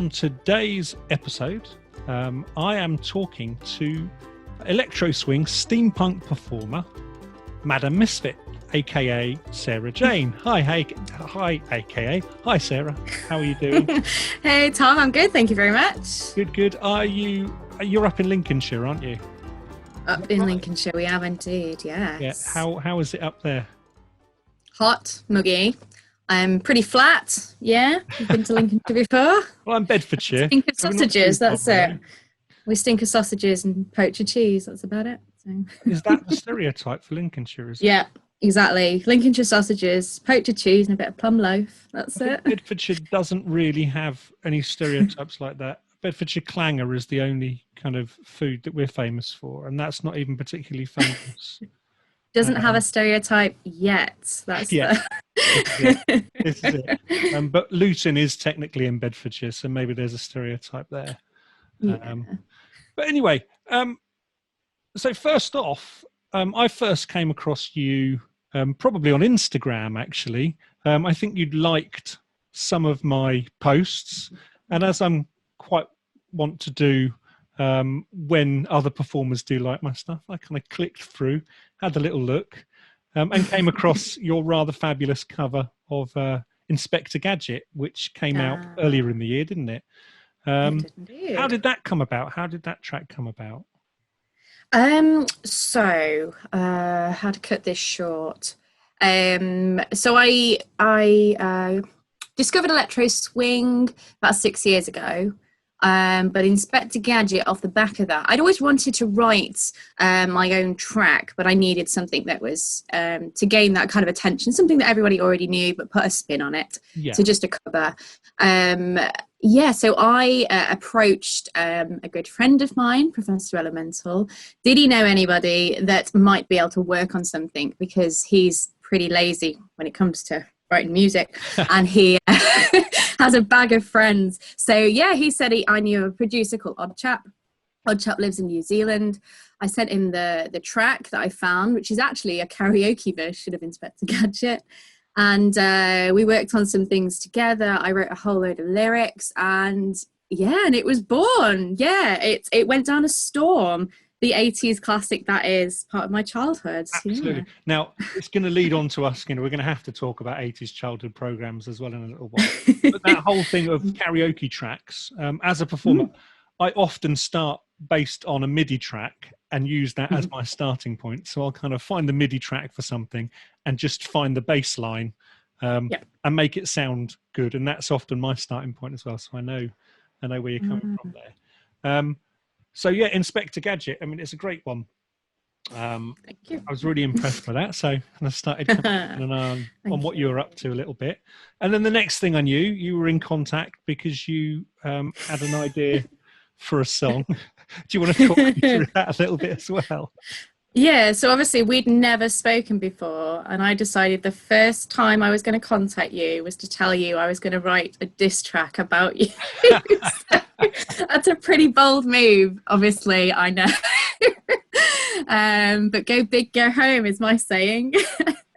on today's episode, I am talking to Electroswing steampunk performer, Madam Misfit, aka Sarah Jane. Hi, aka. Hi, Sarah. How are you doing? Hey, Tom. I'm good. Thank you very much. Good. You're up in Lincolnshire, aren't you? Up in Lincolnshire, we are indeed. Yes. Yeah. How is it up there? Hot, muggy. Pretty flat. Yeah. You've been to Lincolnshire before? Well, I'm Bedfordshire. Stink of sausages. That's it. We stink of sausages and poacher cheese. That's about it. So. Is that the stereotype for Lincolnshire? Is it? Yeah, exactly. Lincolnshire sausages, poacher cheese, and a bit of plum loaf. That's it. Bedfordshire doesn't really have any stereotypes like that. Bedfordshire clanger is the only kind of food that we're famous for, and that's not even particularly famous. Doesn't have a stereotype yet. That's This is it. But Luton is technically in Bedfordshire, so maybe there's a stereotype there. Yeah. But anyway, so first off, I first came across you probably on Instagram, actually. I think you'd liked some of my posts, and as I'm quite want to do when other performers do like my stuff, I kind of clicked through, had a little look, and came across your rather fabulous cover of Inspector Gadget, which came out earlier in the year, didn't it? How did that come about? How did that track come about? So how to cut this short. So I discovered Electroswing about 6 years ago. But Inspector Gadget, off the back of that, I'd always wanted to write my own track, but I needed something that was to gain that kind of attention, something that everybody already knew, but put a spin on it. Yeah. So just a cover. So I approached a good friend of mine, Professor Elemental. Did he know anybody that might be able to work on something? Because he's pretty lazy when it comes to writing music, and he has a bag of friends. So yeah, he said I knew a producer called Oddchap. Oddchap lives in New Zealand. I sent him the track that I found, which is actually a karaoke version of Inspector Gadget. And we worked on some things together. I wrote a whole load of lyrics, and it was born. Yeah, it went down a storm. The 80s classic that is part of my childhood. Absolutely. Yeah. Now, it's going to lead on to us, we're going to have to talk about 80s childhood programs as well in a little while. But that whole thing of karaoke tracks, as a performer, I often start based on a MIDI track and use that as my starting point. So I'll kind of find the MIDI track for something and just find the bass line and make it sound good. And that's often my starting point as well. So I know where you're coming from there. So yeah, Inspector Gadget. I mean, it's a great one. Thank you. I was really impressed by that. So I started coming on what you were up to a little bit. And then the next thing I knew, you were in contact because you had an idea for a song. Do you want to talk me through that a little bit as well? Yeah, so obviously we'd never spoken before, and I decided the first time I was going to contact you was to tell you I was going to write a diss track about you. So, that's a pretty bold move, obviously, I know. But go big, go home is my saying.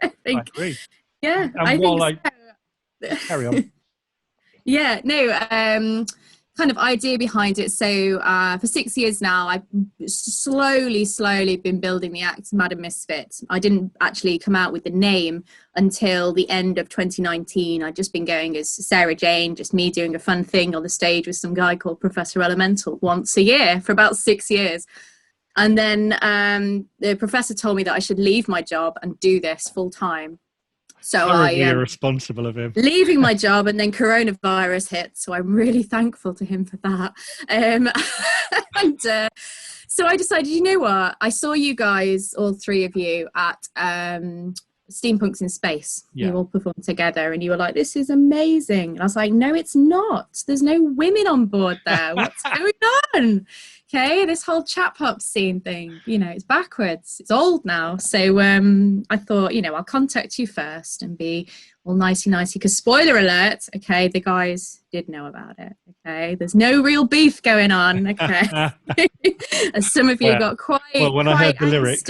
I agree. Yeah, Carry on. Yeah, no, kind of idea behind it. So for 6 years now, I've slowly been building the act Madam Misfit. I didn't actually come out with the name until the end of 2019. I'd just been going as Sarah Jane, just me doing a fun thing on the stage with some guy called Professor Elemental once a year for about 6 years. And then the professor told me that I should leave my job and do this full time. So irresponsible of him leaving my job, and then coronavirus hit. So I'm really thankful to him for that. So I decided, you know what? I saw you guys, all three of you, at Steampunks in Space. You all performed together, and you were like, "This is amazing." And I was like, "No, it's not. There's no women on board there. What's going on?" Okay, this whole chap hop scene thing, it's backwards. It's old now. So I thought, I'll contact you first and be all nicey, because spoiler alert, okay, the guys did know about it, okay? There's no real beef going on, okay? As some of you got quite when I heard the lyrics.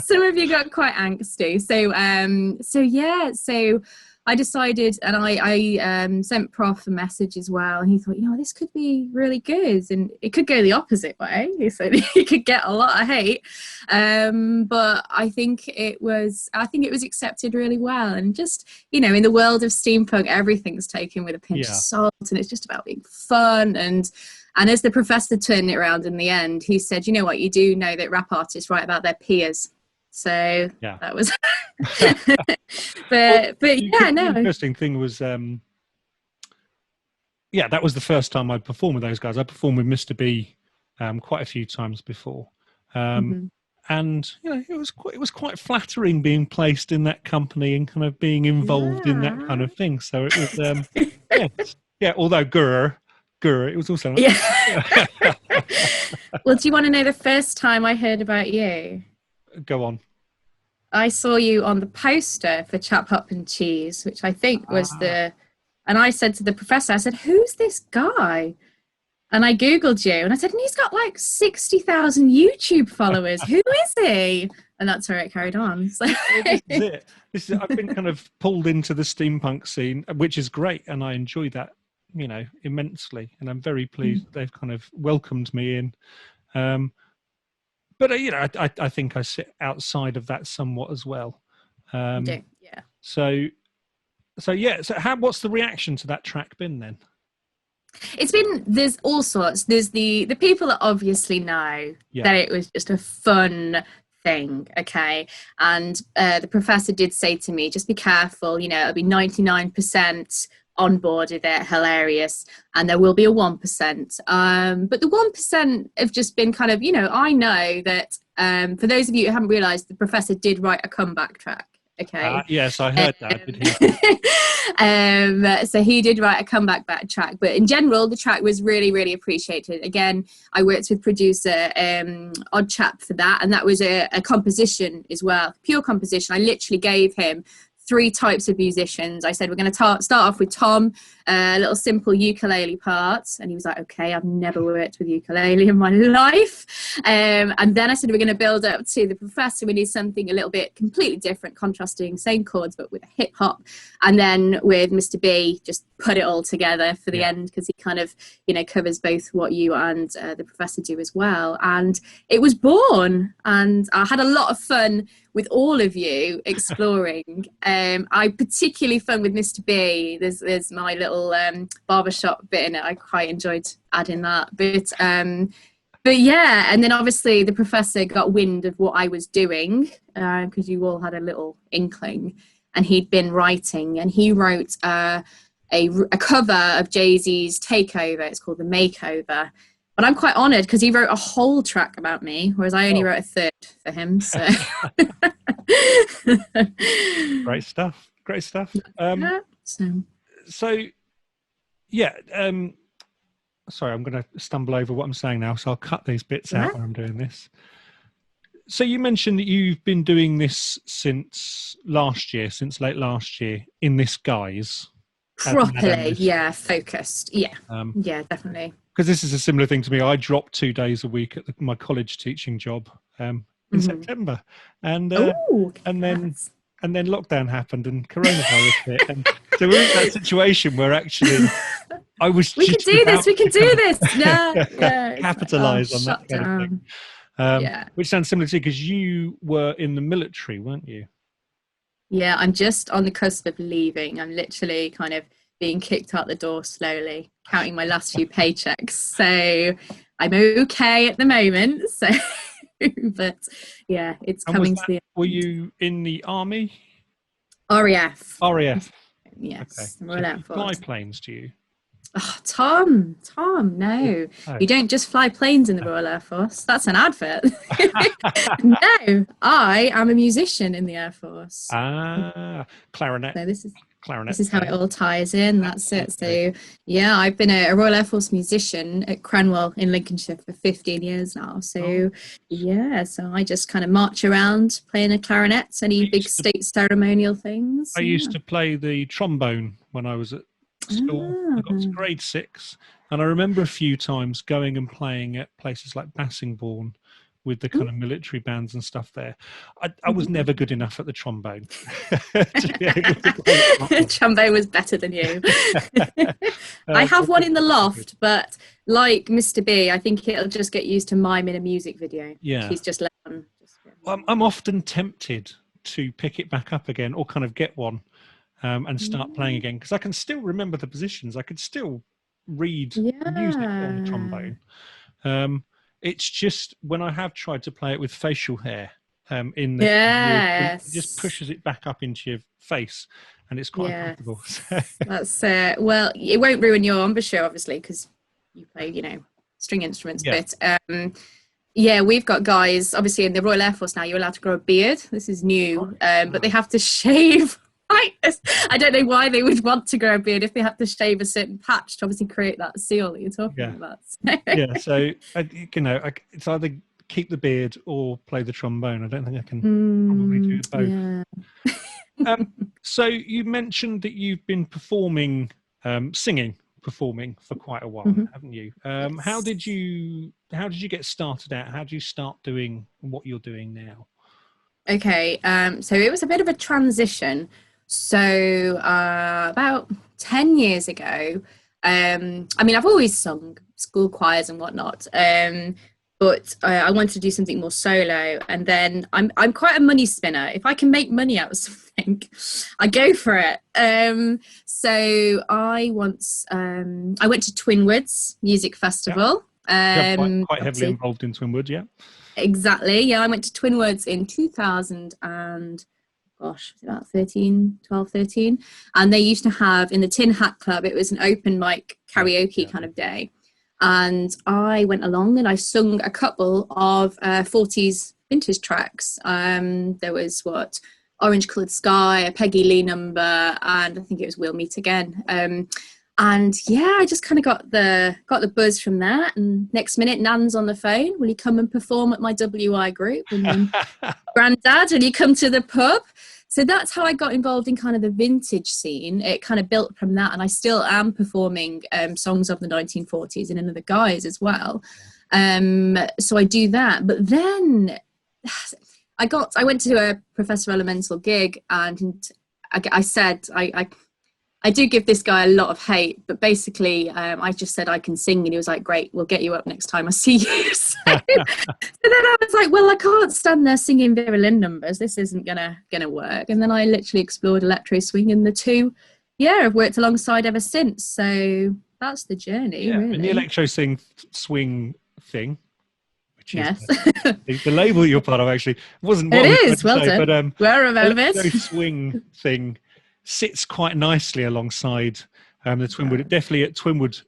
Some of you got quite angsty. So I decided, and I sent Prof a message as well, and he thought, this could be really good, and it could go the opposite way. He said he could get a lot of hate, but I think it was accepted really well. And just in the world of steampunk, everything's taken with a pinch of salt, and it's just about being fun. And as the professor turned it around in the end, he said, what, you do know that rap artists write about their peers. So that was, but yeah, no. The interesting thing was, that was the first time I'd performed with those guys. I performed with Mr. B quite a few times before, and it was quite flattering being placed in that company and kind of being involved in that kind of thing. So it was, Although it was also. Well, do you want to know the first time I heard about you? Go on. I saw you on the poster for Chap Hop and Cheese, which I think was and I said to the professor, I said, who's this guy? And I Googled you, and I said, and he's got like 60,000 YouTube followers. Who is he? And that's where it carried on. So. This is it. I've been kind of pulled into the steampunk scene, which is great, and I enjoy that, immensely. And I'm very pleased they've kind of welcomed me in. But I think I sit outside of that somewhat as well. Yeah. So what's the reaction to that track been then? There's all sorts. There's the people that obviously know that it was just a fun thing, okay? And the professor did say to me, just be careful, it'll be 99% on board with it, hilarious, and there will be a 1%. But the 1% have just been kind of, I know that for those of you who haven't realised, the professor did write a comeback track. Okay. Yes, I heard that. So he did write a comeback track, but in general, the track was really, really appreciated. Again, I worked with producer Odd Chap for that, and that was a composition as well, pure composition. I literally gave him 3 types of musicians. I said, we're going to start off with Tom, a little simple ukulele parts. And he was like, okay, I've never worked with ukulele in my life. And then I said, we're going to build up to the professor. We need something a little bit completely different, contrasting, same chords, but with a hip hop. And then with Mr. B, just put it all together for the end, because he kind of, covers both what you and the professor do as well. And it was born, and I had a lot of fun with all of you exploring. I particularly fun with Mr. B. There's my little barbershop bit in it. I quite enjoyed adding that. But yeah, and then obviously the professor got wind of what I was doing, because you all had a little inkling, and he'd been writing, and he wrote a cover of Jay-Z's Takeover. It's called The Makeover. But I'm quite honoured because he wrote a whole track about me, whereas I only wrote a third for him. So Great stuff. Sorry, I'm going to stumble over what I'm saying now, so I'll cut these bits out when I'm doing this. So you mentioned that you've been doing this since late last year, in this guise. Properly, focused. Yeah, definitely. Because this is a similar thing to me. I dropped 2 days a week at my college teaching job in September, and then lockdown happened and coronavirus hit, and so we're in that situation where actually we can do this. Capitalize on that kind of thing. Which sounds similar to you, because you were in the military, weren't you? Yeah, I'm just on the cusp of leaving. I'm literally kind of being kicked out the door slowly, counting my last few paychecks. So I'm okay at the moment. So, but yeah, it's coming to the end. Were you in the army? RAF. RAF. Yes. Okay. So you fly planes, do you? Oh, Tom, no. You don't just fly planes in the Royal Air Force. That's an advert. No, I am a musician in the Air Force. Clarinet. So this is how it all ties in. That's it. So yeah, I've been a Royal Air Force musician at Cranwell in Lincolnshire for 15 years now. So so I just kind of march around playing a clarinet, any big state ceremonial things. I used to play the trombone when I was at school. I got to grade 6, and I remember a few times going and playing at places like Bassingbourn with the kind of military bands and stuff there. I was never good enough at the trombone to be able to play trombone was better than you. I have one in the loft, but like Mr. B, I think it'll just get used to mime in a music video. Yeah. He's just let on. I'm often tempted to pick it back up again or kind of get one and start playing again, because I can still remember the positions. I could still read music on the trombone. It's just when I have tried to play it with facial hair in the it just pushes it back up into your face, and it's quite uncomfortable. That's well, it won't ruin your embouchure, obviously, because you play, you know, string instruments. But yeah, we've got guys, obviously in the Royal Air Force now, you're allowed to grow a beard. This is new, but they have to shave. I don't know why they would want to grow a beard if they have to shave a certain patch to obviously create that seal that you're talking about. So you know, it's either keep the beard or play the trombone. I don't think I can probably do both. So you mentioned that you've been performing for quite a while, haven't you? How did you get started out? How did you start doing what you're doing now? Okay, so it was a bit of a transition. So about 10 years ago, I mean, I've always sung school choirs and whatnot, but I wanted to do something more solo. And then I'm quite a money spinner. If I can make money out of something, I go for it. So I once I went to Twinwood's Music Festival. Quite heavily involved in Twinwood, yeah. Exactly. Yeah, I went to Twinwood's in 2000 and gosh, about 13. And they used to have in the Tin Hat Club, it was an open mic karaoke kind of day. And I went along and I sung a couple of 40s vintage tracks. There was Orange Coloured Sky, a Peggy Lee number, and I think it was We'll Meet Again. And yeah, I just kind of got the buzz from that. And next minute, Nan's on the phone. Will you come and perform at my WI group? And then Grandad, will you come to the pub? So that's how I got involved in kind of the vintage scene. It kind of built from that. And I still am performing songs of the 1940s in another guise as well. So I do that. But then I went to a Professor Elemental gig, and I said, I do give this guy a lot of hate, but basically I just said I can sing, and he was like, great, we'll get you up next time I see you. So then I was like, well, I can't stand there singing Vera Lynn numbers. This isn't gonna work. And then I literally explored Electroswing, and the two, I've worked alongside ever since. So that's the journey, really. And the Electroswing thing, which is the label you're part of, actually wasn't what it is, well done. But well remembered. Electroswing Thing sits quite nicely alongside the Twinwood. Definitely at Twinwood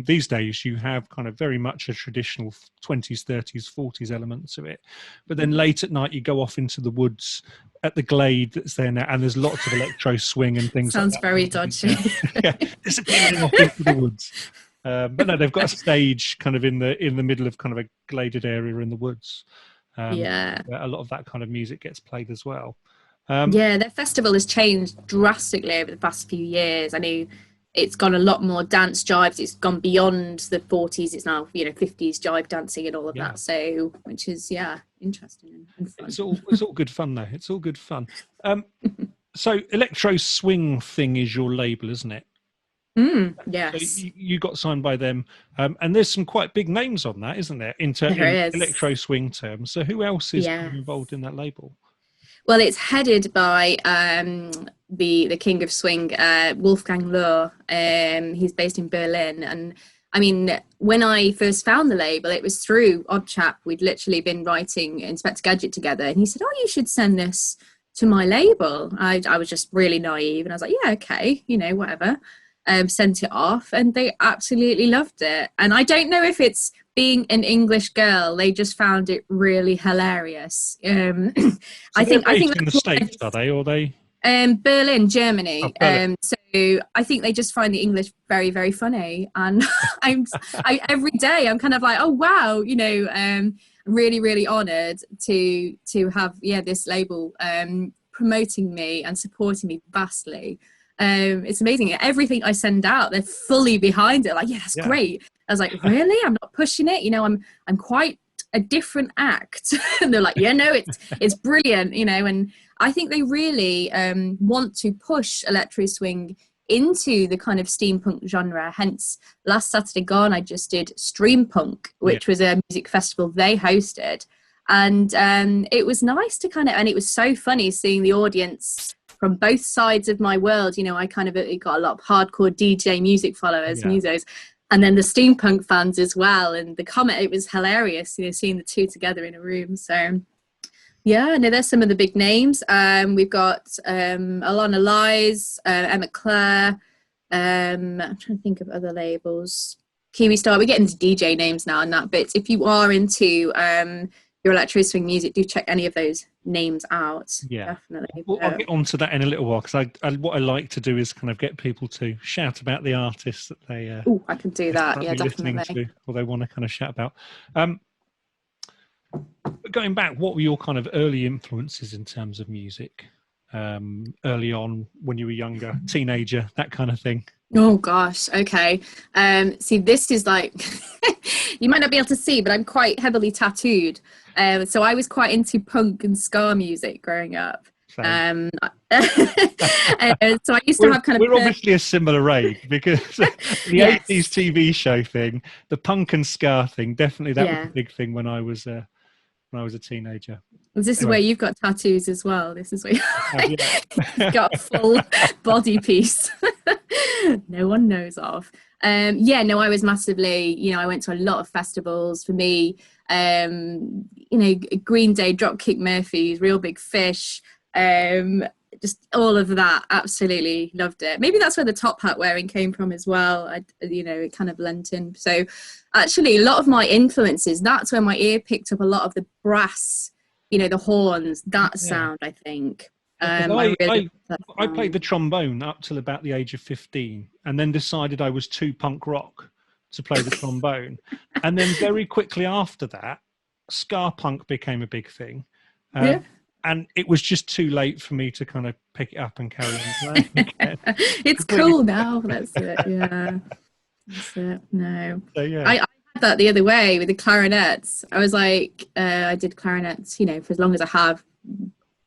these days, you have kind of very much a traditional 20s, 30s, 40s element to it. But then late at night, you go off into the woods at the glade that's there now, and there's lots of electro swing and things. Sounds like that. very dodgy. Disappearing off into the woods. But no, they've got a stage kind of in the middle of kind of a gladed area in the woods. A lot of that kind of music gets played as well. Their festival has changed drastically over the past few years. I know it's gone a lot more dance jives. It's gone beyond the 40s. It's now 50s jive dancing and all of that. So, which is interesting and fun. It's all good fun though. It's all good fun. So, Electroswing Thing is your label, isn't it? Yes. So you got signed by them, and there's some quite big names on that, isn't there? In Electroswing terms. So, who else is involved in that label? Well, it's headed by the king of swing, Wolfgang Lohr. He's based in Berlin. And I mean, when I first found the label, it was through Odd Chap. We'd literally been writing Inspector Gadget together. And he said, oh, you should send this to my label. I was just really naive. And I was like, yeah, okay, whatever. Sent it off, and they absolutely loved it. And I don't know if it's being an English girl, they just found it really hilarious. I think in the States, are they, or they? Berlin, Germany. Oh, Berlin. So I think they just find the English very, very funny. And every day I'm kind of like, oh wow, really, really honoured to have this label promoting me and supporting me vastly. It's amazing. Everything I send out, they're fully behind it. Like, that's great. I was like, really? I'm not pushing it. I'm quite a different act. And they're like, yeah, no, it's brilliant, you know. And I think they really want to push electro swing into the kind of steampunk genre. Hence, last Saturday gone, I just did Streampunk, which was a music festival they hosted. And it was nice to kind of, and it was so funny seeing the audience from both sides of my world. You know, I kind of got a lot of hardcore DJ music followers, musos, and then the steampunk fans as well. And the comment, it was hilarious, you know, seeing the two together in a room. So yeah, no, there's some of the big names. We've got Alana Lies, Emma Clare. I'm trying to think of other labels. Kiwi Star. We're getting into DJ names now and that. But if you are into your electro swing music, do check any of those names out. Yeah, definitely. Well, I'll get onto that in a little while, because what I like to do is kind of get people to shout about the artists that they I can do that. Yeah, definitely. To, or they want to kind of shout about. Going back, what were your kind of early influences in terms of music? Early on, when you were younger, teenager, that kind of thing. Oh gosh, okay. See, this is like you might not be able to see, but I'm quite heavily tattooed. So I was quite into punk and ska music growing up. So I used to have kind of. We're obviously a similar age, because the 80s TV show thing, the punk and ska thing, definitely that was a big thing when I was a teenager. This is where you've got tattoos as well. This is where you've got a full body piece no one knows of. I was massively, you know, I went to a lot of festivals. For me, you know, Green Day, Dropkick Murphys, Real Big Fish, just all of that. Absolutely loved it. Maybe that's where the top hat wearing came from as well. You know, it kind of lent in. So actually a lot of my influences, that's where my ear picked up a lot of the brass, you know, the horns, that sound, I think. I played the trombone up till about the age of 15, and then decided I was too punk rock to play the trombone. And then very quickly after that, ska punk became a big thing. And it was just too late for me to kind of pick it up and carry on playing again. It's cool now. That's it. Yeah. That's it. No. So, I had that the other way with the clarinets. I was like, I did clarinets, you know, for as long as I have.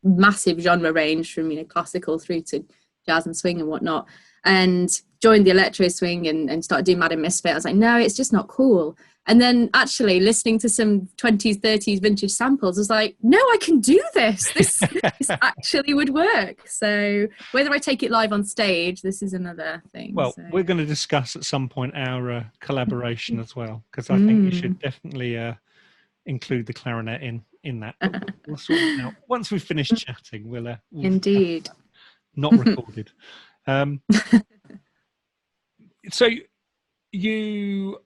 Massive genre range from, you know, classical through to jazz and swing and whatnot, and joined the electro swing and started doing Madam Misfit. I was like, no, it's just not cool. And then actually listening to some 20s 30s vintage samples, I was like, no, I can do this. This actually would work. So whether I take it live on stage, this is another thing. Well, we're going to discuss at some point our collaboration as well, because I think you should definitely include the clarinet in that. We'll sort it out. Once we've finished chatting, we'll indeed not recorded. So you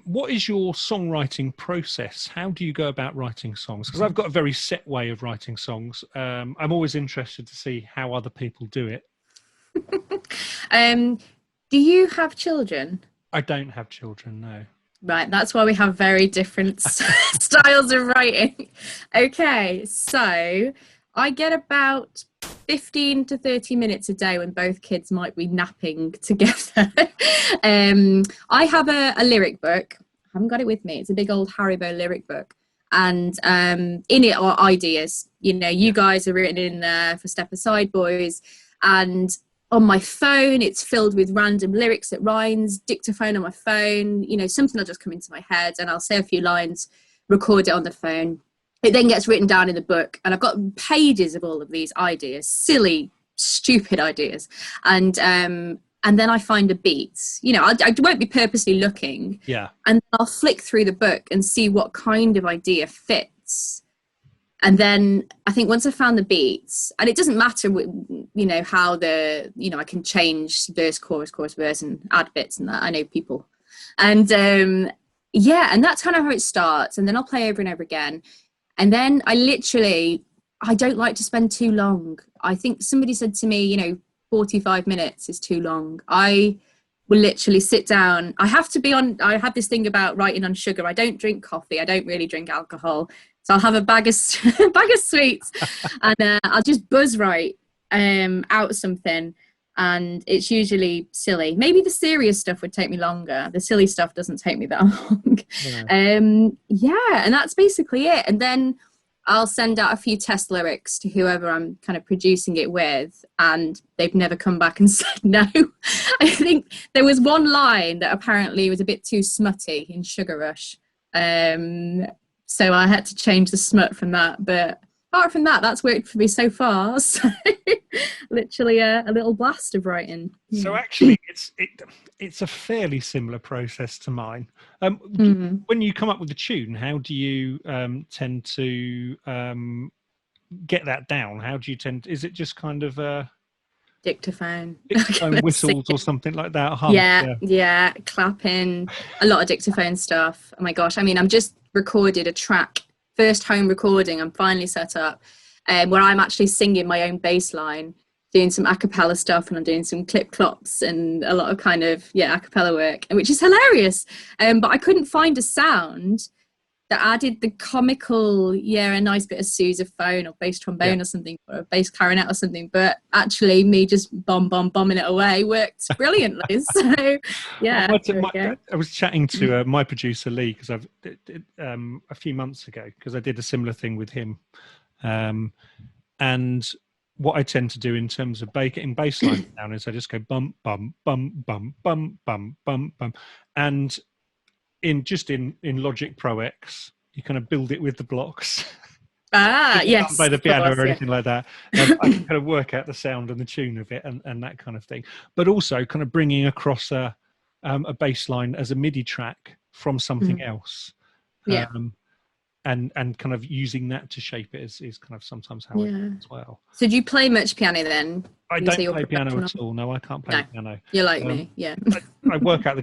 what is your songwriting process? How do you go about writing songs? Because I've got a very set way of writing songs. I'm always interested to see how other people do it. Do you have children? I don't have children, no. Right, that's why we have very different styles of writing. Okay, so I get about 15 to 30 minutes a day when both kids might be napping together. I have a lyric book. I haven't got it with me. It's a big old Haribo lyric book. And in it are ideas. You know, you guys are written in there for Step Aside Boys. And on my phone, it's filled with random lyrics that rhymes, dictaphone on my phone, you know, something will just come into my head and I'll say a few lines, record it on the phone. It then gets written down in the book, and I've got pages of all of these ideas, silly, stupid ideas. And then I find a beat. You know, I won't be purposely looking. Yeah. And I'll flick through the book and see what kind of idea fits. And then I think once I've found the beats, and it doesn't matter, you know, how I can change verse, chorus, verse, and add bits and that. I know people. And and that's kind of how it starts. And then I'll play over and over again. And then I don't like to spend too long. I think somebody said to me, you know, 45 minutes is too long. I will literally sit down. I have this thing about writing on sugar. I don't drink coffee. I don't really drink alcohol. So I'll have a bag of sweets and I'll just buzz write out something. and it's usually silly. Maybe the serious stuff would take me longer. The silly stuff doesn't take me that long. Yeah, and that's basically it. And then I'll send out a few test lyrics to whoever I'm kind of producing it with, and they've never come back and said no. I think there was one line that apparently was a bit too smutty in Sugar Rush. So I had to change the smut from that. But apart from that, that's worked for me so far. So literally a little blast of writing. So actually, it's a fairly similar process to mine. When you come up with a tune, how do you tend to get that down? How do you tend? Is it just kind of dictaphone whistles or something like that? Yeah, clapping, a lot of dictaphone stuff. Oh my gosh, I mean, I'm just recorded a track, first home recording. I'm finally set up where I'm actually singing my own bass line, doing some a cappella stuff, and I'm doing some clip clops and a lot of kind of a cappella work, which is hilarious. But I couldn't find a sound that added the comical, a nice bit of sousaphone or bass trombone or something, or a bass clarinet or something. But actually, me just bombing it away worked brilliantly. So, yeah. I was chatting to my producer Lee because a few months ago, because I did a similar thing with him, and what I tend to do in terms of getting bass lines down is I just go bum bum bum bum bum bum bum bum, and in Logic Pro X, you kind of build it with the blocks. Yes. Can't play the piano or anything like that. I can kind of work out the sound and the tune of it and that kind of thing. But also kind of bringing across a bass line as a MIDI track from something else. And kind of using that to shape it is kind of sometimes how it is as well. So do you play much piano then? I don't play piano at all. No, I can't play piano. You're like me, yeah. I work out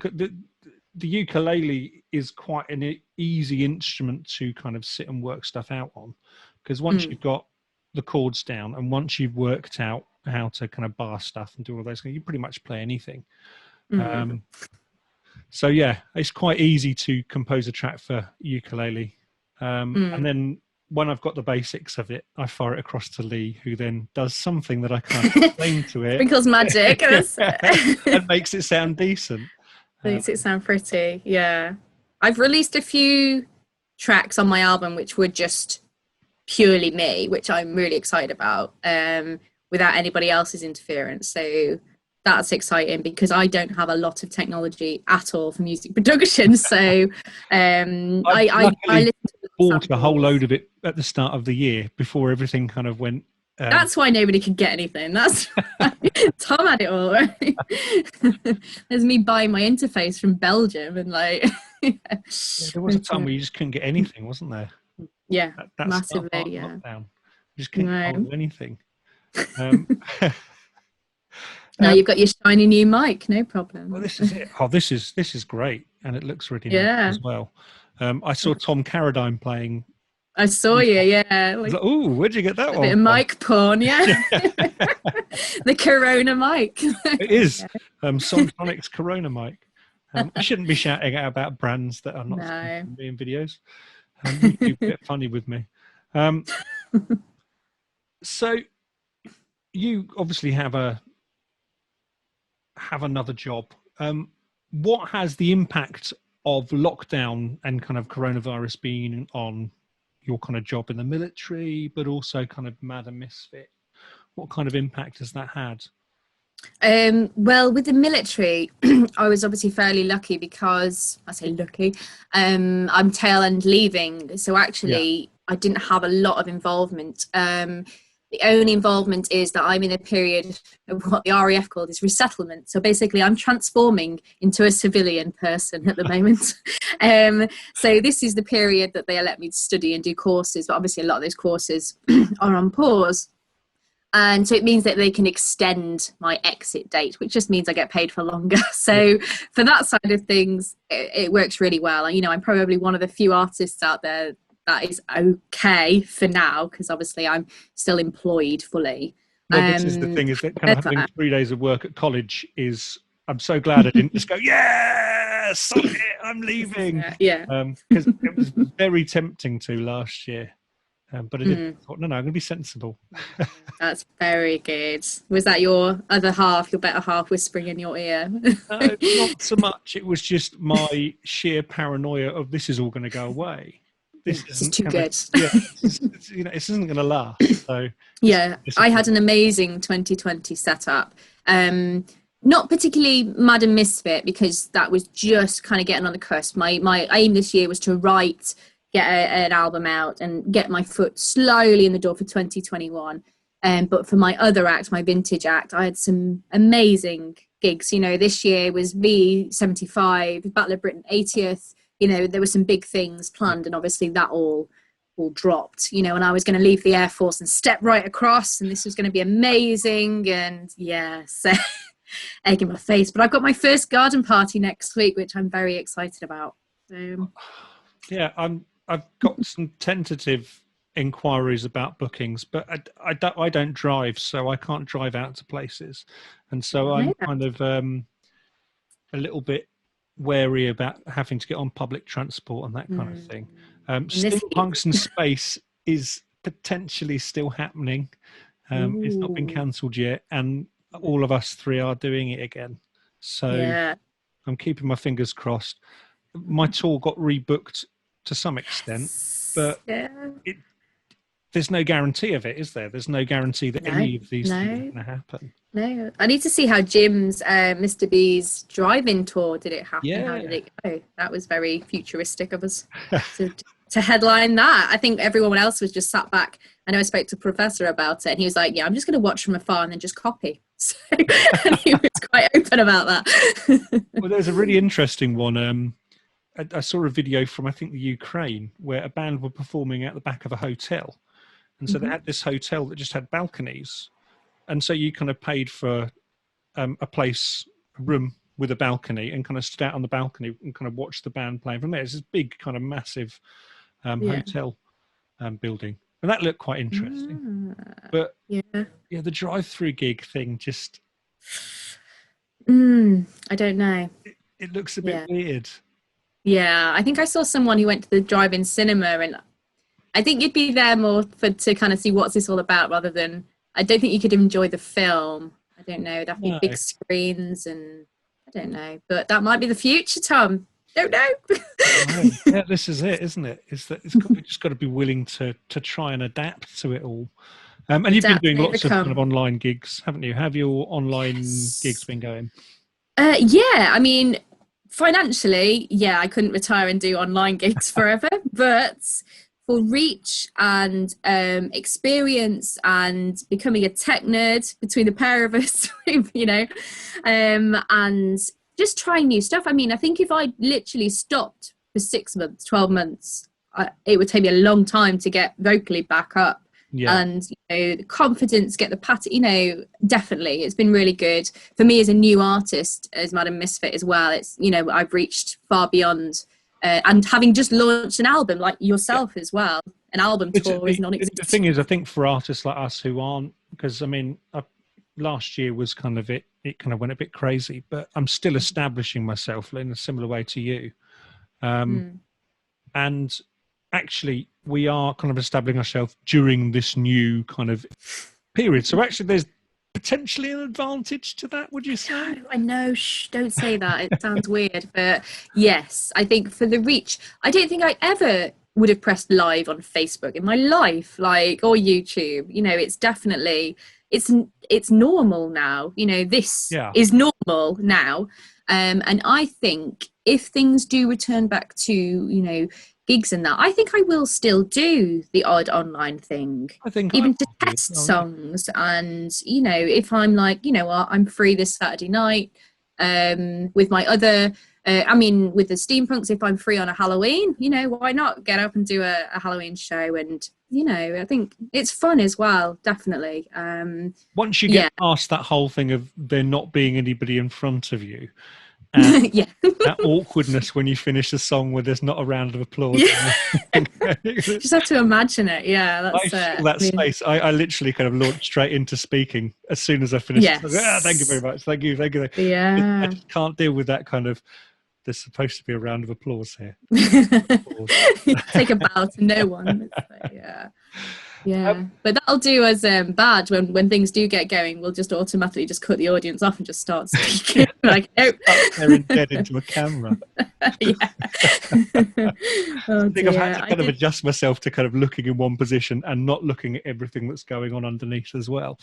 the ukulele is quite an easy instrument to kind of sit and work stuff out on, because once you've got the chords down and once you've worked out how to kind of bar stuff and do all those things, you pretty much play anything. So yeah, it's quite easy to compose a track for ukulele. And then when I've got the basics of it, I fire it across to Lee, who then does something that I can't explain to it. Sprinkles magic. And makes it sound decent. Makes it sound pretty, yeah. I've released a few tracks on my album which were just purely me, which I'm really excited about, without anybody else's interference. So that's exciting because I don't have a lot of technology at all for music production. So I bought a whole load of it at the start of the year before everything kind of went. That's why nobody could get anything. That's Tom had it all. Right? There's me buying my interface from Belgium and there was a time where you just couldn't get anything, wasn't there? Yeah, that's massively. Lockdown. You just couldn't get anything. Now you've got your shiny new mic, no problem. Well, this is it. Oh, this is great, and it looks really nice as well. I saw Tom Carradine playing. I saw you, yeah. Like, oh, where'd you get that one? A bit of mic porn, yeah. The Corona mic. It is. Sonsonic's Corona mic. I shouldn't be shouting out about brands that are not in videos. You get funny with me. So you obviously have another job. What has the impact of lockdown and kind of coronavirus been on your kind of job in the military, but also kind of Madam Misfit? What kind of impact has that had? Well, with the military, I was obviously fairly lucky because, I say lucky, I'm tail end leaving. So actually, I didn't have a lot of involvement. The only involvement is that I'm in a period of what the RAF called is resettlement. So basically, I'm transforming into a civilian person at the moment. So this is the period that they let me study and do courses. But obviously, a lot of those courses are on pause. And so it means that they can extend my exit date, which just means I get paid for longer. So for that side of things, it works really well. And, I'm probably one of the few artists out there that is okay for now, because obviously I'm still employed fully. Well, this is the thing, is that kind of having 3 days of work at college is, I'm so glad I didn't just go, suck it, I'm leaving. Yeah. Because it was very tempting to last year. But I didn't. I thought, no, I'm going to be sensible. That's very good. Was that your other half, your better half, whispering in your ear? No, not so much. It was just my sheer paranoia of this is all going to go away. This is too good. Yeah, this isn't going to last. So yeah, I had an amazing 2020 setup. Not particularly Madam Misfit, because that was just kind of getting on the cusp. My aim this year was to write, get an album out, and get my foot slowly in the door for 2021. But for my other act, my vintage act, I had some amazing gigs. This year was V75, Battle of Britain 80th. There were some big things planned, and obviously that all dropped. And I was going to leave the Air Force and step right across, and this was going to be amazing. And so egg in my face. But I've got my first garden party next week, which I'm very excited about. Yeah, I've got some tentative inquiries about bookings, but I don't drive, so I can't drive out to places, and so I'm kind of a little bit wary about having to get on public transport and that kind of thing. Steampunks and Space is potentially still happening. It's not been cancelled yet, and all of us three are doing it again. So I'm keeping my fingers crossed. My tour got rebooked to some extent, but there's no guarantee of it, is there? There's no guarantee that any of these things are going to happen. No, I need to see how Jim's Mr. B's drive-in tour, did it happen? Yeah. How did it go? That was very futuristic of us to headline that. I think everyone else was just sat back. I know I spoke to Professor about it, and he was like, yeah, I'm just going to watch from afar and then just copy. So and he was quite open about that. Well, there's a really interesting one. I saw a video from, I think, the Ukraine, where a band were performing at the back of a hotel. And so they had this hotel that just had balconies. And so you kind of paid for a room with a balcony, and kind of stood out on the balcony and kind of watched the band playing from there. It's this big kind of massive hotel building. And that looked quite interesting. But the Drivethru gig thing just... I don't know. It looks a bit weird. Yeah, I think I saw someone who went to the drive-in cinema, and I think you'd be there more to kind of see what's this all about, rather than... I don't think you could enjoy the film. I don't know. That'd be big screens, and I don't know. But that might be the future, Tom. Don't know. Yeah, this is it, isn't it? We've just got to be willing to try and adapt to it all. And you've been doing lots of kind of online gigs, haven't you? Have your online gigs been going? Yeah, I mean, financially, I couldn't retire and do online gigs forever, but for reach and experience and becoming a tech nerd between the pair of us, and just trying new stuff. I mean, I think if I literally stopped for 6 months, 12 months, it would take me a long time to get vocally back up. Yeah. And the confidence, get the pattern, definitely it's been really good for me as a new artist, as Madam Misfit as well. It's I've reached far beyond, and having just launched an album like yourself as well, an album tour is non-existent. The thing is, I think for artists like us who aren't, because I mean, last year was kind of it kind of went a bit crazy, but I'm still establishing myself in a similar way to you, and actually we are kind of establishing ourselves during this new kind of period. So actually there's potentially an advantage to that, would you say? I know, don't say that. It sounds weird. But yes, I think for the reach, I don't think I ever would have pressed live on Facebook in my life, or YouTube. It's definitely, it's normal now. This is normal now. And I think if things do return back to, gigs and that, I think I will still do the odd online thing. I think even to test songs, and if I'm like, I'm free this Saturday night, with my other with the Steampunks, if I'm free on a Halloween, why not get up and do a Halloween show? And I think it's fun as well, definitely. Once you get past that whole thing of there not being anybody in front of you, and that awkwardness when you finish a song where there's not a round of applause. Just have to imagine it. That's space. I literally kind of launched straight into speaking as soon as I finished. Thank you very much. Thank you. Yeah. I just can't deal with that kind of there's supposed to be a round of applause here. Take a bow to no one. Yeah, but that'll do as badge when things do get going. We'll just automatically just cut the audience off and just start speaking. Like, nope. Staring dead into a camera. Yeah. I think I've had to kind of adjust myself to kind of looking in one position and not looking at everything that's going on underneath as well.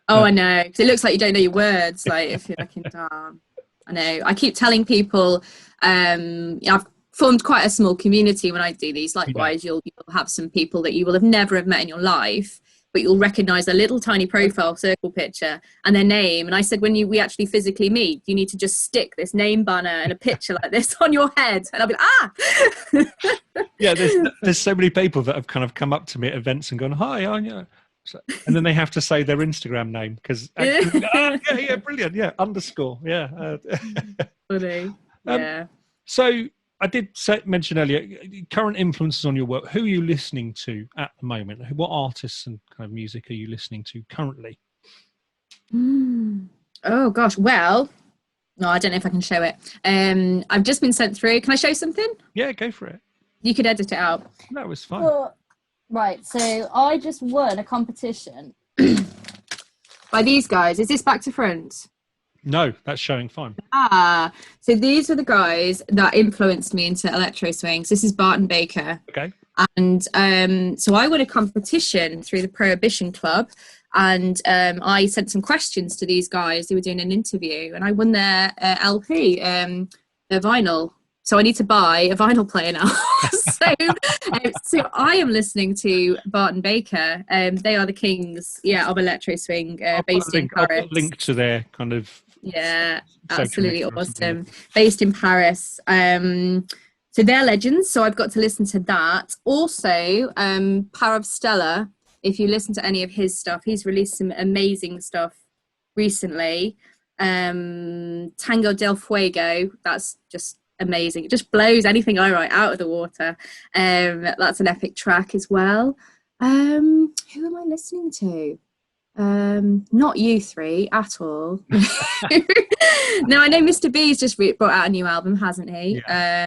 I know, because it looks like you don't know your words. Like if you're looking down, I know. I keep telling people, I've formed quite a small community when I do these. Likewise, you'll have some people that you will have never have met in your life, but you'll recognize a little tiny profile circle picture and their name. And I said, when we actually physically meet, you need to just stick this name banner and a picture like this on your head. And I'll be like, Yeah, there's so many people that have kind of come up to me at events and gone, hi, Anya. And then they have to say their Instagram name because yeah, brilliant, yeah, underscore, yeah. Funny. Yeah. So I did mention earlier, current influences on your work. Who are you listening to at the moment? What artists and kind of music are you listening to currently? Oh gosh, well, no, I don't know if I can show it. I've just been sent through. Can I show something? Yeah, go for it. You could edit it out. That was fine. Right, so I just won a competition by these guys. Is this back to front? No, that's showing fine. So these are the guys that influenced me into Electroswing. So this is Barton Baker. Okay. And so I won a competition through the Prohibition Club, and I sent some questions to these guys who were doing an interview, and I won their LP, their vinyl. So I need to buy a vinyl player now. So I am listening to Barton Baker. They are the kings, of Electroswing, based in Paris. I'll put a link to their kind of... Yeah, absolutely awesome. Based in Paris. So they're legends, so I've got to listen to that. Also, Parav Stella, if you listen to any of his stuff, he's released some amazing stuff recently. Tango del Fuego, that's just amazing. It just blows anything I write out of the water. That's an epic track as well. Who am I listening to? Not you three at all. No, I know Mr. B's just brought out a new album, hasn't he? Yeah.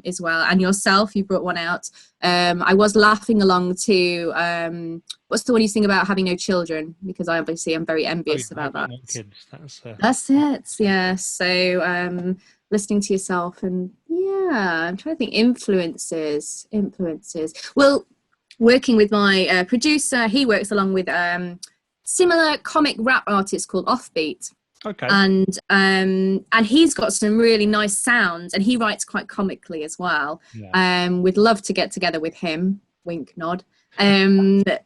As well, and yourself, you brought one out. I was laughing along to what's the one you sing about having no children, because I obviously am very envious about that. No kids. That's it. Yeah. So listening to yourself, and I'm trying to think influences. Well, working with my producer, he works along with similar comic rap artist called Offbeat. Okay. And he's got some really nice sounds, and he writes quite comically as well. Yeah. We'd love to get together with him. Wink, nod.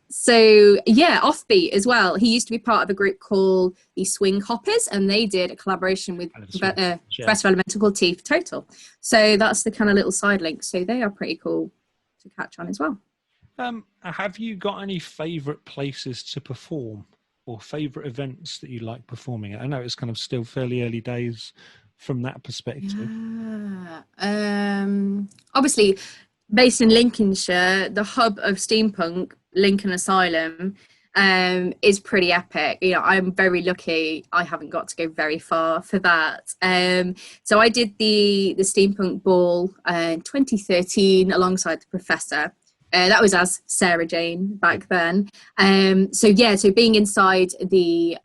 So yeah, Offbeat as well. He used to be part of a group called the Swing Hoppers, and they did a collaboration with Professor Elemental called T for Total. So that's the kind of little side link. So they are pretty cool to catch on as well. Have you got any favourite places to perform or favourite events that you like performing at? I know it's kind of still fairly early days from that perspective. Obviously, based in Lincolnshire, the hub of steampunk, Lincoln Asylum, is pretty epic. You know, I'm very lucky I haven't got to go very far for that. So I did the steampunk ball in 2013 alongside the Professor. That was as Sarah Jane back then. So being inside the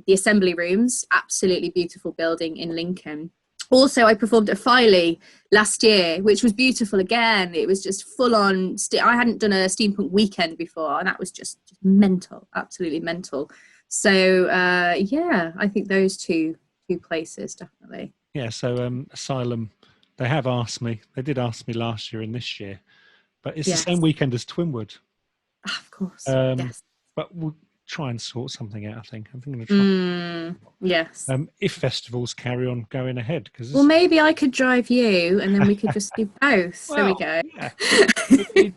assembly rooms, absolutely beautiful building in Lincoln. Also, I performed at Filey last year, which was beautiful again. It was just full on. I hadn't done a steampunk weekend before, and that was just mental, absolutely mental. So I think those two places definitely. Yeah. So Asylum, they did ask me last year and this year. But it's the same weekend as Twinwood. Of course, yes. But we'll try and sort something out, I think. I'm going to try. Yes. If festivals carry on going ahead. Well, maybe I could drive you and then we could just do both. There we go. Yeah.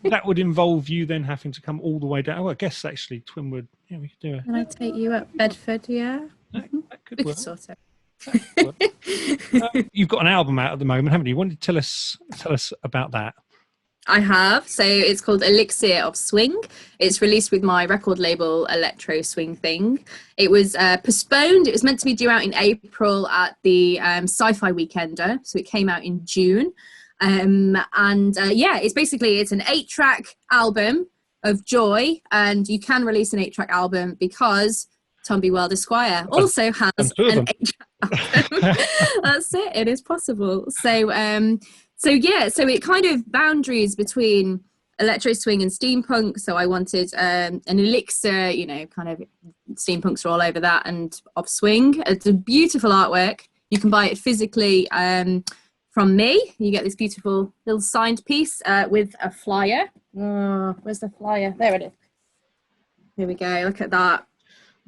That would involve you then having to come all the way down. Oh, I guess actually Twinwood, we could do it. Can I take you up Bedford, yeah? That could we work. could sort it. You've got an album out at the moment, haven't you? Why don't you tell us about that? I have. So it's called Elixir of Swing. It's released with my record label, Electroswing Thing. It was postponed. It was meant to be due out in April at the Sci-Fi Weekender. So it came out in June. Yeah, it's an 8-track album of joy. And you can release an 8-track album because Tom B. Weld Esquire also has an 8-track album. That's it. It is possible. So it kind of boundaries between electro swing and steampunk. So I wanted an elixir, kind of steampunks are all over that, and of swing. It's a beautiful artwork. You can buy it physically from me. You get this beautiful little signed piece with a flyer. Oh, where's the flyer? There it is. Here we go. Look at that.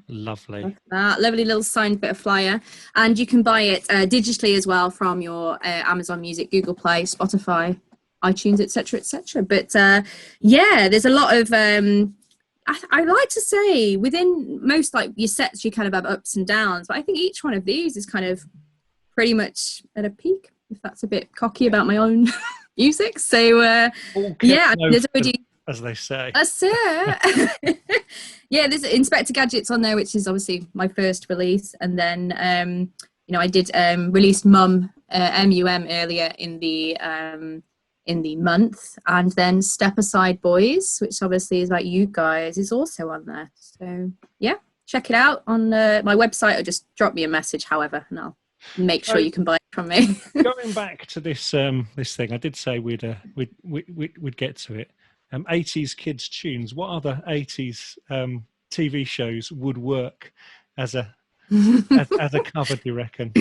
Lovely. Look at that lovely little signed bit of flyer, and you can buy it digitally as well from your Amazon Music, Google Play, Spotify, iTunes, etc. But there's a lot of I like to say within most like your sets you kind of have ups and downs, but I think each one of these is kind of pretty much at a peak, if that's a bit cocky about my own music. So there's already, as they say. That's it. Yeah, there's Inspector Gadget's on there, which is obviously my first release. And then, I did release MUM earlier in the month. And then Step Aside Boys, which obviously is about you guys, is also on there. So, yeah, check it out on my website, or just drop me a message, however, and I'll make sure you can buy it from me. Going back to this thing, I did say we'd get to it. 80s kids tunes. What other 80s TV shows would work as a cover, do you reckon?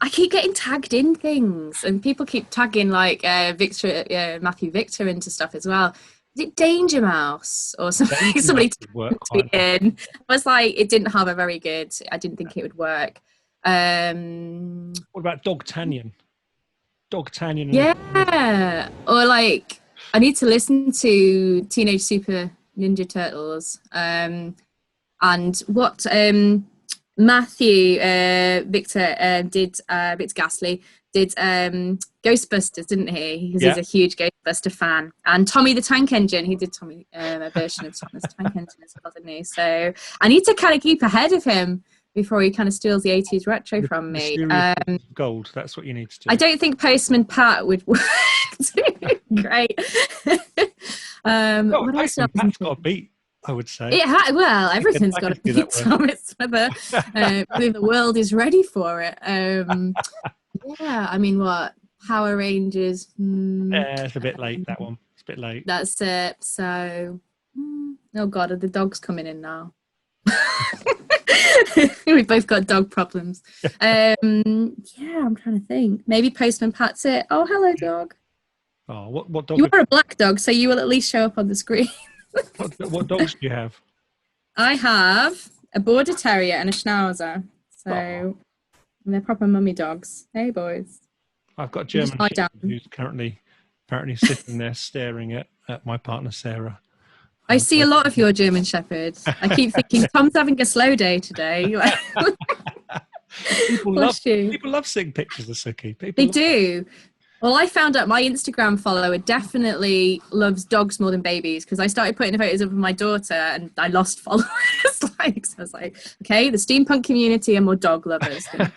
I keep getting tagged in things, and people keep tagging like Matthew Victor into stuff as well. Is it Danger Mouse or something? Somebody tagged me in. I was like, it didn't have a very good. I didn't think it would work. What about Dog Tanyan? Dog Tanyan. Yeah, or like. I need to listen to Teenage Super Ninja Turtles and what Matthew Victor did, Victor Ghastly, did Ghostbusters, didn't he? Because he's a huge Ghostbuster fan. And Tommy the Tank Engine, he did a version of Tommy the Tank Engine as well, didn't he? So I need to kind of keep ahead of him before he kind of steals the 80s retro from me. Gold, that's what you need to do. I don't think Postman Pat would work great. What else? Pat's got a beat, I would say. Everything's got a beat, Tom. It's whether the world is ready for it. What? Power Rangers? Yeah, it's a bit late, that one. It's a bit late. That's it. So, oh God, are the dogs coming in now? We've both got dog problems. I'm trying to think. Maybe Postman Pat's it. Oh, hello, dog. Oh, what dog? You are a black dog, so you will at least show up on the screen. What dogs do you have? I have a Border Terrier and a Schnauzer. So they're proper mummy dogs. Hey, boys. I've got a German Shepherd who's currently apparently sitting there staring at my partner, Sarah. I see a lot of your German Shepherds. I keep thinking, Tom's having a slow day today. People love seeing pictures of Suki. They do. Well, I found out my Instagram follower definitely loves dogs more than babies, because I started putting photos of my daughter and I lost followers. So I was like, okay, the steampunk community are more dog lovers than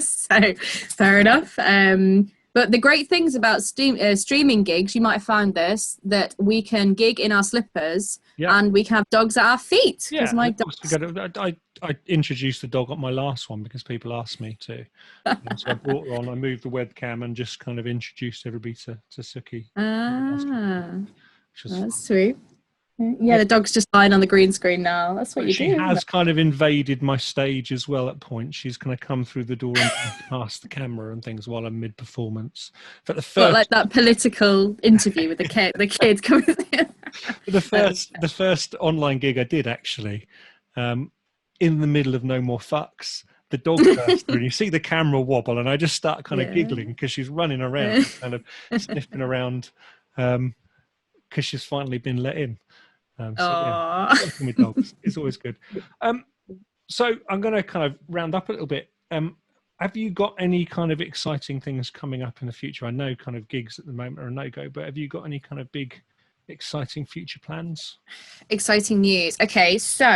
so fair enough. But the great things about streaming gigs, you might have found this, that we can gig in our slippers and we can have dogs at our feet. Yeah, my dogs... I introduced the dog at my last one because people asked me to. So I brought her on, I moved the webcam and just kind of introduced everybody to Suki. That's sweet. Yeah, the dog's just lying on the green screen now. That's what She has kind of invaded my stage as well at points. She's going to come through the door and past the camera and things while I'm mid-performance. But like that political interview with the kid coming in. The first online gig I did, actually, in the middle of No More Fucks, the dog burst through and you see the camera wobble and I just start kind of giggling because she's running around, kind of sniffing around because she's finally been let in. Working with dogs is always good. So I'm going to kind of round up a little bit. have you got any kind of exciting things coming up in the future? I know kind of gigs at the moment are a no-go, but have you got any kind of big, exciting future plans? Exciting news. Okay, so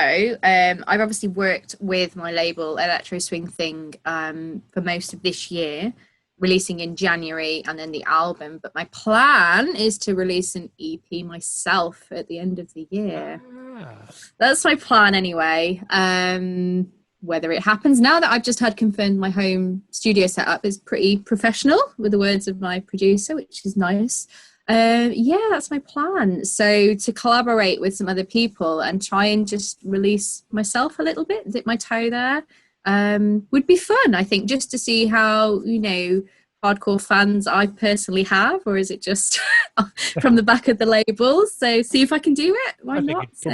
I've obviously worked with my label Electroswing Thing for most of this year, releasing in January and then the album. But my plan is to release an EP myself at the end of the year. That's my plan anyway. Whether it happens now that I've just had confirmed my home studio setup is pretty professional, with the words of my producer, which is nice. That's my plan. So to collaborate with some other people and try and just release myself a little bit, dip my toe there, would be fun, I think, just to see how, hardcore fans I personally have, or is it just from the back of the label? So see if I can do it. Why not? It's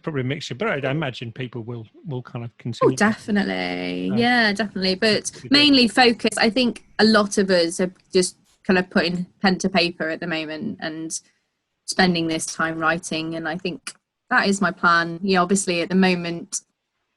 probably a mixture, but I imagine people will kind of continue. Oh, definitely. Definitely. But mainly focus. I think a lot of us are just kind of putting pen to paper at the moment and spending this time writing. And I think that is my plan. Obviously at the moment,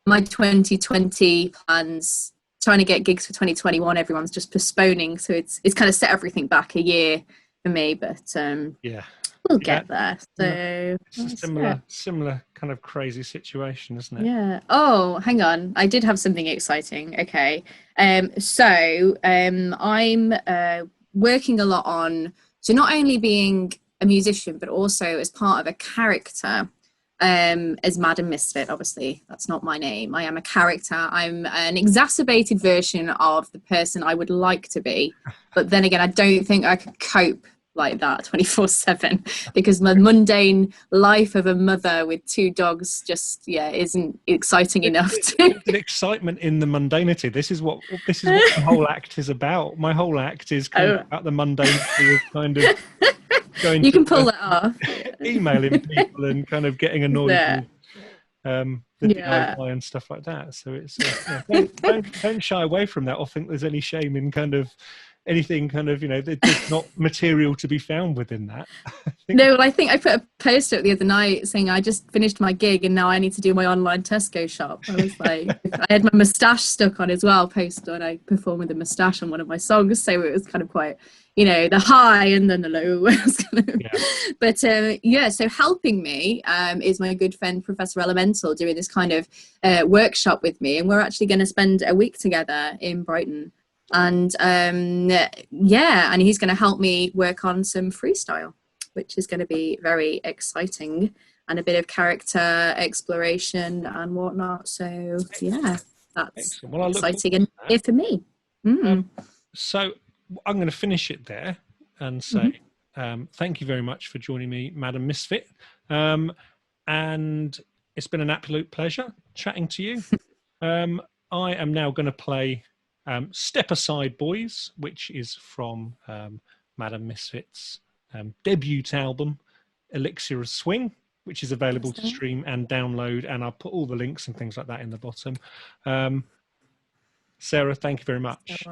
my 2020 plans, trying to get gigs for 2021, everyone's just postponing, so it's kind of set everything back a year for me, but we'll get there. So it's a similar kind of crazy situation, isn't it? Hang on, I did have something exciting. Okay, so I'm working a lot on not only being a musician but also as part of a character as Madam Misfit. Obviously that's not my name. I am a character. I'm an exacerbated version of the person I would like to be, but then again I don't think I could cope like that 24/7 because my mundane life of a mother with 2 dogs just isn't exciting enough to There's an excitement in the mundanity. This is what the whole act is about. My whole act is kind of about the mundanity of kind of going you can pull that off, emailing people and kind of getting annoyed with the DIY and stuff like that. So it's don't shy away from that or think there's any shame in kind of anything kind of there's not material to be found within that. I think I put a post up the other night saying I just finished my gig and now I need to do my online Tesco shop. I was like, I had my moustache stuck on as well, post when I performed with a moustache on one of my songs, so it was kind of quite the high and then the low. But so helping me is my good friend Professor Elemental, doing this kind of workshop with me, and we're actually going to spend a week together in Brighton. And and he's going to help me work on some freestyle, which is going to be very exciting, and a bit of character exploration and whatnot. So that's exciting and here for me. So I'm going to finish it there and say thank you very much for joining me, Madam Misfit, and it's been an absolute pleasure chatting to you. I am now going to play Step Aside Boys, which is from Madam Misfit's debut album, Elixir of Swing, which is available to stream and download, and I'll put all the links and things like that in the bottom. Sarah, thank you very much.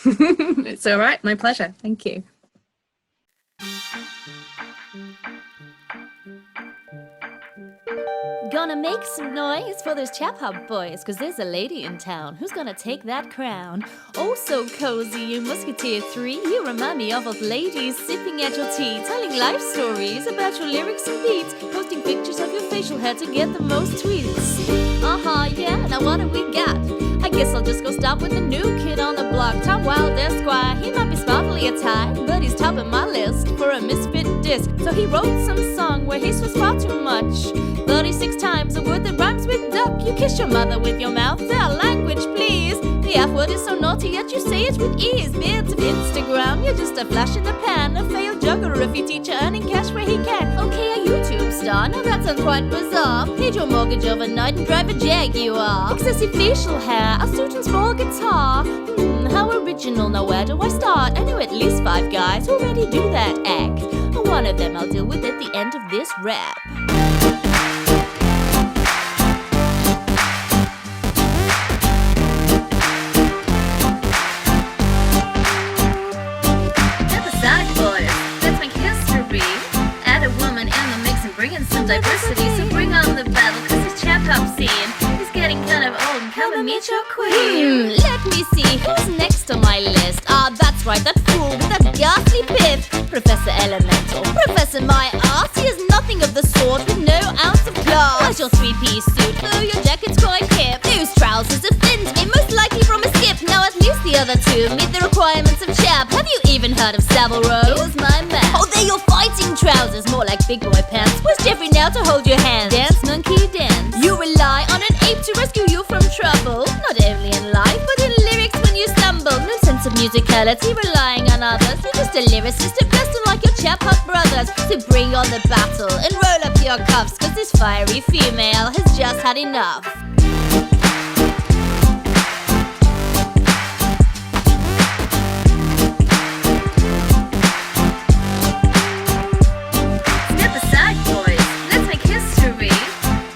It's all right, my pleasure. Thank you. Gonna make some noise for those chap hop boys, cause there's a lady in town who's gonna take that crown. Oh, so cozy, you Musketeer 3. You remind me of old ladies sipping at your tea, telling life stories about your lyrics and beats, posting pictures of your facial hair to get the most tweets. Now what have we got? I guess I'll just go stop with the new kid on the block, Tom Wild Esquire. He might be smartly attired, but he's topping my list for a Misfit disc. So he wrote some song where he swears far too much. 36 times a word that rhymes with duck. You kiss your mother with your mouth, their language please. The F word is so naughty yet you say it with ease. Bits of Instagram, you're just a flash in the pan, a failed geography teacher earning cash where he can. Okay, a YouTube star, now that sounds quite bizarre. Paid your mortgage overnight and drive a Jaguar. Excessive facial hair, a suit and small guitar. How original, now where do I start? I know at least 5 guys who already do that act. One of them I'll deal with at the end of this rap. Diversity, so bring on the battle, cause this chap hop scene is getting kind of old and come and meet your queen. Let me see, who's next on my list? Ah, that's right, that fool with that ghastly pith. Professor Elemental, Professor My Ass. He is nothing of the sort with no ounce of class. Where's your three-piece suit? Oh, your jacket's quite hip. Those trousers offend me, most likely from a skip. Now at least the other two meet the requirements of chap. Have you even heard of Savile Row? Here's my man. Oh, they're your fighting trousers, more like big boy pants. Where's Jeffrey now to hold your hand? Dance, monkey, dance. You rely on an ape to rescue you from trouble. Not only in life, but in lyrics when you stumble. No sense of musicality, relying on others. You're just a lyricist at best, unlike your chap hop brothers. So bring on the battle and roll up your cuffs, cause this fiery female has just had enough. Step aside, boys. Let's make history.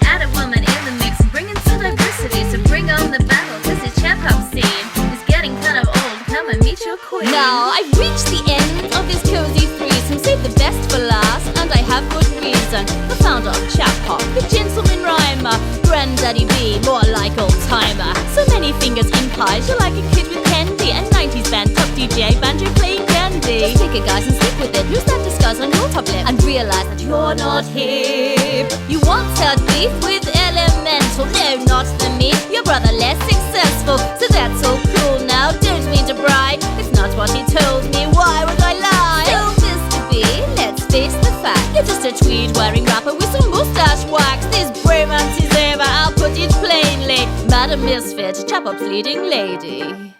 Add a woman in the mix, bring in some diversity. So bring on the battle, cause this chap hop scene is getting kind of old. Come and meet your queen. Now I've reached the end of this cozy threesome. Save the best for last, and I have good reason. The founder of chap hop, the gentleman rhymer, Granddaddy B, more like old timer. So many fingers in pies, you're like a kid with candy. And 90s band, top DJ, banjo playing candy. Just pick a guys and stick with it. Lose that disguise on your top lip and realize that you're not hip. You once had beef with Elemental, no, not the me. Your brother less successful, so that's all cool now. Don't mean to brag, it's not what he told me. Why would I lie? So Mr. B, let's face the fact, you're just a tweed-wearing rapper with some mustache wax. This bromance is over, I'll put it plainly. Madam Misfit, chap-up's leading lady.